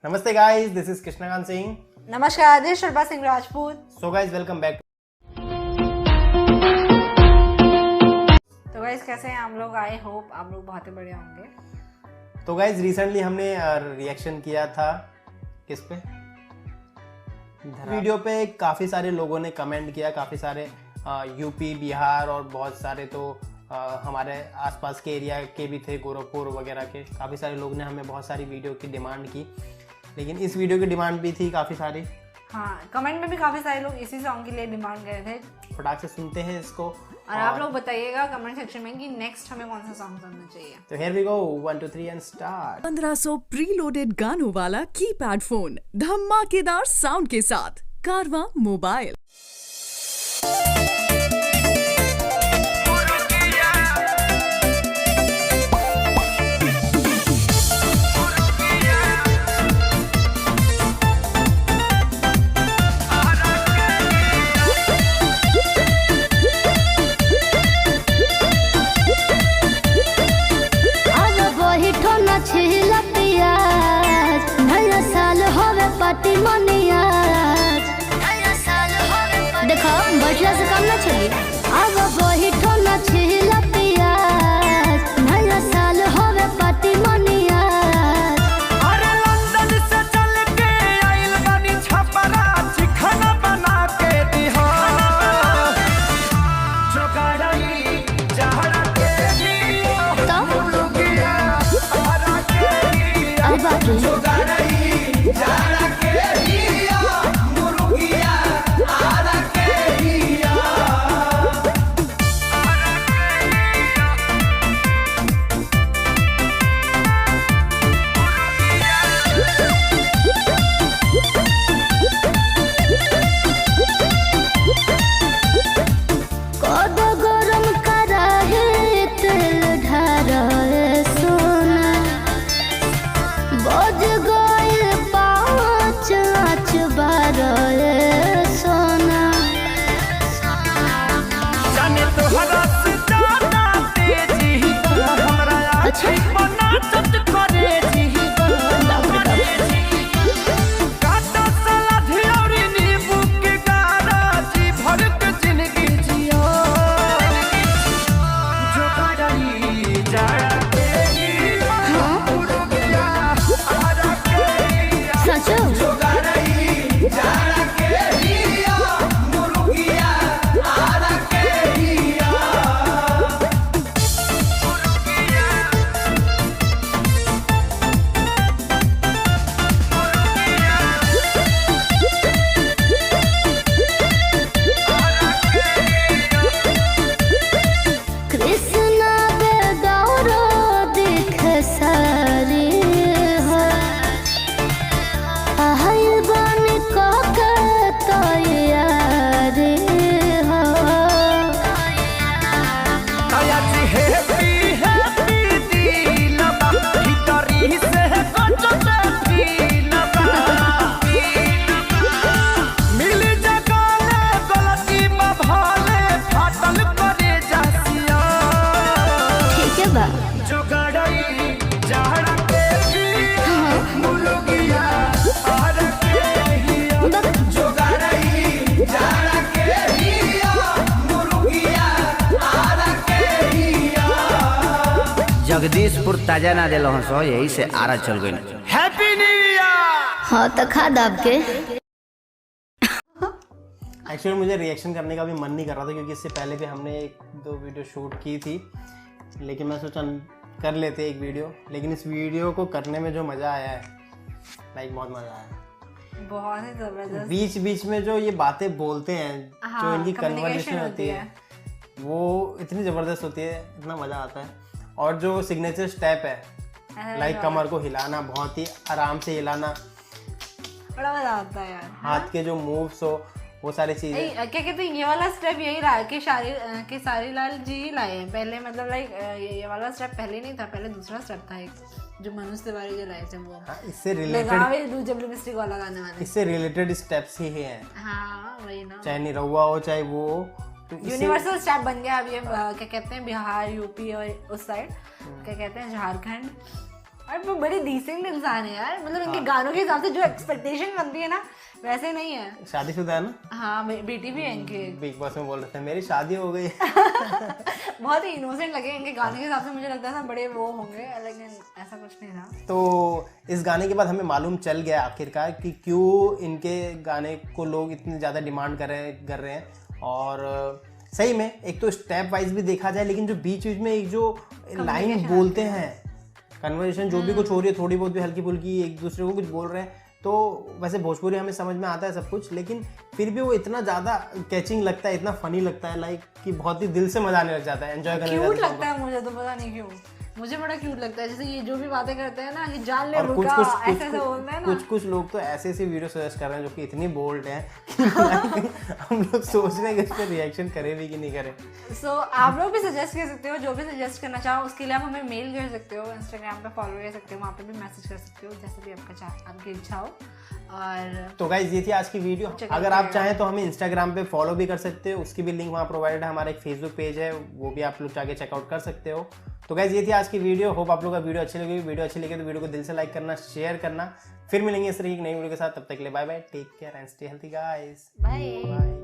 नमस्ते guys, this is Krishnakant Singh. नमस्कार, this Shilpa Singh Rajput. So guys, welcome back. तो गाइस कैसे हैं आप लोग? आई होप आप लोग बहुत ही बढ़िया होंगे। तो गाइस रिसेंटली हमने रिएक्शन किया था किस पे, वीडियो पे काफ़ी सारे लोगों ने कमेंट किया, काफ़ी सारे यूपी, बिहार और बहुत सारे तो हमारे आसपास के एरिया के भी थे, गोरखपुर वगैरह के। काफ़ी सारे लोग ने हमें बहुत सारी वीडियो की डिमांड की, लेकिन इस वीडियो की डिमांड भी थी काफ़ी सारी। हाँ, कमेंट में भी काफी सारे लोग इसी सॉन्ग के लिए डिमांड कर रहे थे। फटाक से सुनते हैं इसको और आप लोग बताइएगा कमेंट सेक्शन में कि नेक्स्ट हमें कौन सा सॉन्ग करना चाहिए। तो here we go, 1 2 3 and start. 1500 preloaded गानों वाला कीपैड फोन धमाकेदार साउंड के साथ कारवा मोबाइल। देखो बैठला से काम ना चली। अब वही ठोना छिला पियाज, नया साल होवे पार्टी मनिया। अरे लंदन से चल के आइल बानी छपरा, चिखना बना के दिहा। जोगाड़ई जहरा के दियो, तो मुर्गिया आरा के दियो। अब बाकी जोगाड़ई जहरा के दियो, मुर्गिया आरा के दियो। कद गरम करा है तेल ढारा सोना। बज गए 5 आँच 12 सोना। जाने तोहरा से ज्यादा तेजी हमरा आँखी बना चट करे जी। काटा सलाद और नींबू के गारा, जी भर के जिंदगी जियो। जोगाड़ई जाड़ा के दियो, मुर्गिया आरा के दियो। सचो जोगाड़ई जाड़ा के दियो, मुर्गिया आरा के दियो। कृष्णा बेगौरो दिख सारी हो। आइल बन के तैयारी हो। आयाची हैप्पी हैप्पी दिलबा, भीतरी से गजबे फीलबा। मिली जगाले गलती में भाले, फाटल करे जासिया। ठीक है बा। जोगाड़ई जहरा के दियो, मुर्गिया आरा के दियो। जोगाड़ई जहरा के दियो, मुर्गिया आरा के दियो। जगदीशपुर ताजा ना दिल सो, यही से आरा चल गई। Happy new year. हाँ तो खा दाब के। एक्चुअली मुझे रिएक्शन करने का भी मन नहीं कर रहा था, क्योंकि इससे पहले भी हमने 1-2 वीडियो शूट की थी, लेकिन मैं सोचा कर लेते एक वीडियो। लेकिन इस वीडियो को करने में जो मज़ा आया है, लाइक बहुत मज़ा आया। बहुत ही जबरदस्त। बीच बीच में जो ये बातें बोलते हैं, हाँ, जो इनकी communication कन्वर्सेशन होती है, वो इतनी ज़बरदस्त होती है, इतना मज़ा आता है। और जो सिग्नेचर स्टेप है, लाइक कमर को हिलाना, बहुत ही आराम से हिलाना, बड़ा मजा आता है यार। हाथ के जो मूव्स हो, वो सारी चीज़ें। क्या कहते हैं, ये वाला स्टेप यही रहा कि सारी लाल जी ही लाए हैं पहले। मतलब लाइक ये वाला स्टेप पहले नहीं था, पहले दूसरा स्टेप था एक, जो मनोज तिवारी जो लाए थे वो। हाँ, इससे रिलेटेड जब लिपस्टिक वाला गाने वाले। इससे रिलेटेड स्टेप्स ही हैं। हाँ वही ना, चाहे निरहुआ हो चाहे वो हो, तो यूनिवर्सल स्टेप बन गया अब ये। क्या कहते हैं, बिहार, यूपी और उस साइड क्या कहते हैं, झारखंड, और वो बड़े डिसेंट इंसान है यार, मतलब इनके गानों के हिसाब से जो एक्सपेक्टेशन बनती है ना वैसे नहीं है। शादीशुदा है ना? हाँ बेटी भी है इनकी। बिग बॉस में बोल रहे थे मेरी शादी हो गई। बहुत ही इनोसेंट लगे इनके गाने के हिसाब से, मुझे लगता था बड़े वो होंगे, लेकिन ऐसा कुछ नहीं था। तो इस गाने के बाद हमें मालूम चल गया आखिरकार कि क्यों इनके गाने को लोग इतनी ज़्यादा डिमांड कर रहे हैं। और सही में एक तो स्टेप वाइज भी देखा जाए, लेकिन जो बीच बीच में एक जो लाइन बोलते हैं, कन्वर्सेशन जो भी कुछ हो रही है, थोड़ी बहुत भी हल्की फुल्की एक दूसरे को कुछ बोल रहे हैं, तो वैसे भोजपुरी हमें समझ में आता है सब कुछ, लेकिन फिर भी वो इतना ज़्यादा कैचिंग लगता है, इतना फनी लगता है, लाइक कि बहुत ही दिल से मजा आने लग जाता है, एंजॉय करने क्यूट लगता है मुझे, तो पता नहीं क्यों मुझे बड़ा क्यूट लगता है। जैसे ये जो भी बातें करते हैं ना कि जान ले रुका, ऐसे ऐसे बोलते हैं ना। कुछ लोग तो ऐसे ऐसे वीडियो सजेस्ट कर रहे हैं जो कि इतनी बोल्ड हैं कि हम लोग सोच रहे हैं कि इस पर रिएक्शन करें भी कि नहीं करें। सो आप लोग भी सजेस्ट कर सकते हो, जो भी सजेस्ट करना चाहो उसके लिए आप हमें मेल कर सकते हो, इंस्टाग्राम पे फॉलो कर सकते हो, वहाँ पे भी मैसेज कर सकते हो, जैसे भी आपकी इच्छा हो। और तो गाइस ये थी आज की वीडियो। अगर आप चाहें तो हमें इंस्टाग्राम पे फॉलो भी कर सकते हो, उसकी भी लिंक वहाँ प्रोवाइडेड है। हमारा एक फेसबुक पेज है, वो भी आप लोग जाके चेकआउट कर सकते हो। तो गाइस ये थी आज की वीडियो। होप आप लोग का वीडियो अच्छी लगी। वीडियो अच्छी लगी तो वीडियो को दिल से लाइक करना, शेयर करना। फिर मिलेंगे इस तरह की नई वीडियो के साथ, तब तक के लिए bye bye, take care and stay healthy guys, by.